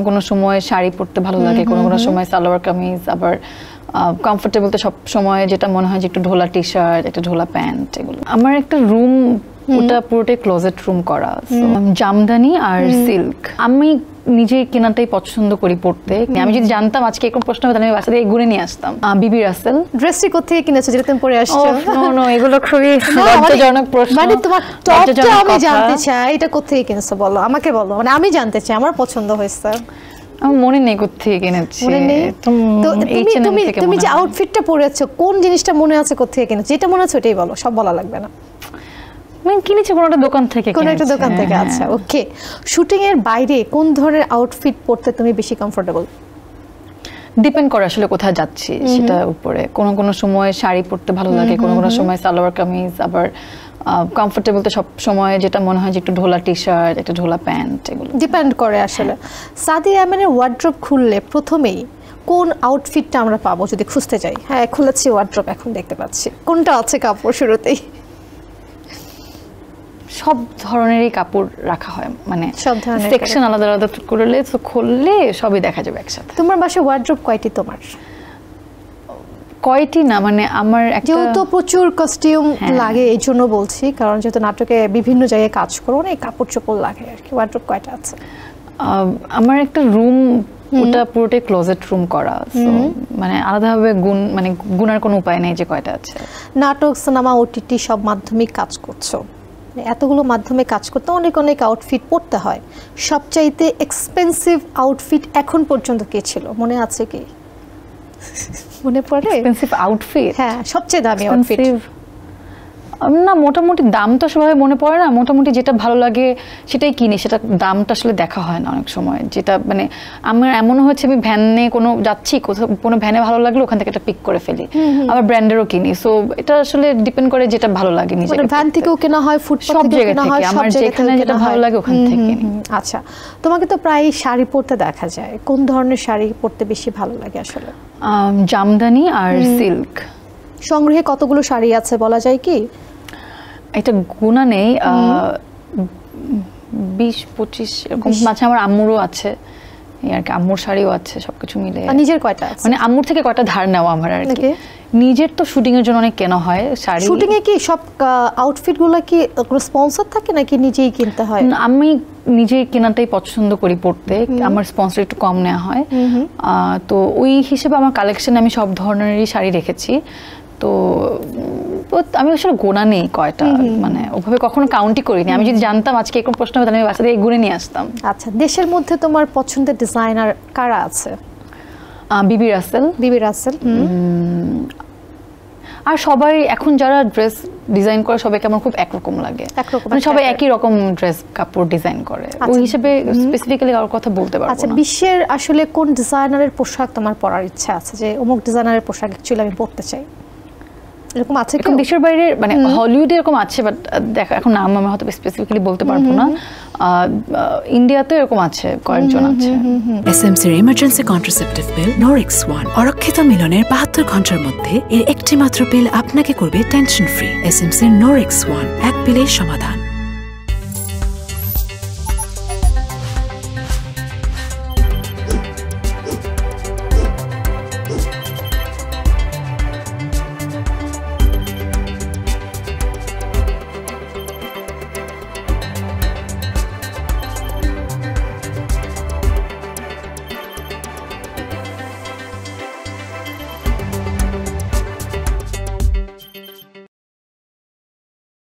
কোনো সময় শাড়ি পরতে ভালো লাগে, কোনো সময় সালোয়ার কামিজ, আবার কমফোর্টেবল তো সব সময় যেটা মনে হয় যে একটু ঢোলা টি শার্ট, একটা ঢোলা প্যান্ট, এগুলো। আমার একটা রুম ওটা পুরোটাই ক্লোজেট রুম করা, জামদানি আর সিল্ক। আমি নিজে কেনাটাই পছন্দ করি পড়তে। আমি যদি জানতাম আজকে এরকম প্রশ্ন হবে তাহলে আমি বাসা থেকে ঘুরে নিয়ে আসতাম। বিবি রাসেল। ড্রেসটি কোথেকে কিনেছো যেটা তুমি পরে আসছো? নো এগুলো খুবই লজ্জাজনক প্রশ্ন। মানে তোমার টপটা আমি জানতে চাই, এটা কোথেকে কিনেছো বলো, আমাকে বলো, মানে আমি জানতে চাই, আমার পছন্দ হয়েছে। আমার মনে নেই কোথেকে কিনেছি। তো তুমি যে আউটফিটটা পরেছো কোন জিনিসটা মনে আছে কোথেকে কিনেছো? যেটা মনে আছে ওটাই বলো, সব বলা লাগবে না। আমি কিনেছি কোনো একটা দোকান থেকে। কোনো একটা দোকান থেকে, আচ্ছা ওকে। শুটিং এর বাইরে কোন ধরনের আউটফিট পরতে তুমি বেশি কমফোর্টেবল? ডিপেন্ড করে আসলে কোথায় যাচ্ছি সেটার উপরে। কোনো সময় শাড়ি পরতে ভালো লাগে, কোনো সময় সালোয়ার কামিজ, আবার কমফোর্টেবল তো সব সময় যেটা মনে হয় যে একটু ঢোলা টি শার্ট, একটা ঢোলা প্যান্ট, এগুলো ডিপেন্ড করে আসলে। সাদিয়া ইয়ামানের ওয়ার্ড্রপ খুললে প্রথমেই কোন আউটফিটটা আমরা পাবো যদি খুঁজতে যাই? হ্যাঁ, খুলেছি ওয়ার্ড্রপ, এখন দেখতে পাচ্ছি। কোনটা আছে কাপড় শুরুতেই? সব ধরনেরই কাপড় রাখা হয়, মানে সব ধরনের সেকশন আলাদা আলাদা করলে, তো খুললে সবই দেখা যাবে একসাথে। তোমার বাসায় ওয়ার্ড্রপ কয়টি? তোমার কয়টি না, মানে আমার একটা, যেহেতু প্রচুর কস্টিউম লাগে এই জন্য বলছি, কারণ যেহেতু নাটকে বিভিন্ন জায়গায় কাজ করো, অনেক কাপড় চোপড় লাগে আর কি। ওয়ার্ড্রপ কয়টা আছে? আমার একটা রুম ওটা পুরোটাই ক্লোজেট রুম করা, মানে আলাদাভাবে মানে গুনার কোনো উপায় নেই যে কয়টা আছে। নাটক, সিনেমা, ওটিটি সব মাধ্যমে কাজ করছো, এতগুলো মাধ্যমে কাজ করতে অনেক আউটফিট পরতে হয়। সবচাইতে এক্সপেন্সিভ আউটফিট এখন পর্যন্ত কে ছিল, মনে আছে কি? মনে পড়ে? Expensive outfit? হ্যাঁ, সবচেয়ে দামি আউটফিট। না, মোটামুটি দাম তো সেভাবে মনে পড়ে না, মোটামুটি যেটা ভালো লাগে সেটাই কিনি, সেটা দামটা আসলে দেখা হয় না অনেক সময়। যেটা মানে আমার এমনও হচ্ছে আমি ভ্যানে কোনো যাচ্ছি, কোথাও কোনো ভ্যানে ভালো লাগলো ওখান থেকে একটা পিক করে ফেলি, আবার ব্র্যান্ডেরও কিনি। সো এটা আসলে ডিপেন্ড করে যেটা ভালো লাগে নিজেকে। মানে ভ্যান থেকেও কেনা হয়, ফুটপাথ থেকেও কেনা হয়, আমার যেখানে যেটা ভালো লাগে ওখান থেকে কিনি। আচ্ছা, তোমাকে তো প্রায় শাড়ি পরতে দেখা যায়, কোন ধরনের শাড়ি পরতে বেশি ভালো লাগে আসলে? জামদানি আর সিল্ক। সংগ্রহে কতগুলো শাড়ি আছে বলা যায় কি? এটা গুণা নেই, 20-25 এরকম মাঝে। আমার আম্মুরও আছে আর কি, আম্মুর শাড়িও আছে, সবকিছু মিলে। নিজের কয়টা আছে? মানে আম্মুর থেকে কয়টা ধার নেওয়া আমার আর কি। নিজের তো শুটিং এর জন্য অনেক কেনা হয় শাড়ি। শুটিং এ কি সব আউটফিট গুলো কি স্পন্সর থাকে নাকি নিজেই কিনতে হয়? আমি নিজে কেনাটাই পছন্দ করি পড়তে, আমার স্পন্সর একটু কম নেওয়া হয়। তো ওই হিসেবে আমার কালেকশনে আমি সব ধরনেরই শাড়ি রেখেছি। তো আমি আসলে গোনা নেই কয়টা, মানে ওভাবে কখনো কাউন্টই করিনি। আমি যদি জানতাম আজকে এরকম প্রশ্ন হবে তাহলে আমি বাসা থেকে ঘুরে নিয়ে আসতাম। আচ্ছা, দেশের মধ্যে তোমার পছন্দের ডিজাইনার কারা আছে? বিবি রাসেল। বিবি রাসেল। আর সবাই এখন যারা ড্রেস ডিজাইন করে সবাইকে আমার খুব একরকম লাগে, মানে সবাই একই রকম ড্রেস কাপড় ডিজাইন করে, ওই হিসেবে স্পেসিফিক্যালি কারোর কথা বলতে পারবো না। আচ্ছা, বিশ্বের আসলে কোন ডিজাইনারের পোশাক তোমার পরার ইচ্ছা আছে, যে অমুক ডিজাইনারের পোশাক অ্যাকচুয়ালি আমি পরতে চাই, এরকম আছে কি? দেশের বাইরে মানে হলিউডে এরকম আছে, বাট দেখা এখন নাম আমি হয়তো স্পেসিফিক্যালি বলতে পারবো না। ইন্ডিয়াতে এরকম আছে, কয়েকজন আছে। এসএমসির emergency contraceptive pill Norix one অরক্ষিত মিলনের 72 ঘন্টার মধ্যে এর একটি মাত্র পিল আপনাকে করবে টেনশন ফ্রি। এসএমসির নরিক্স ওয়ান, এক পিলের সমাধান।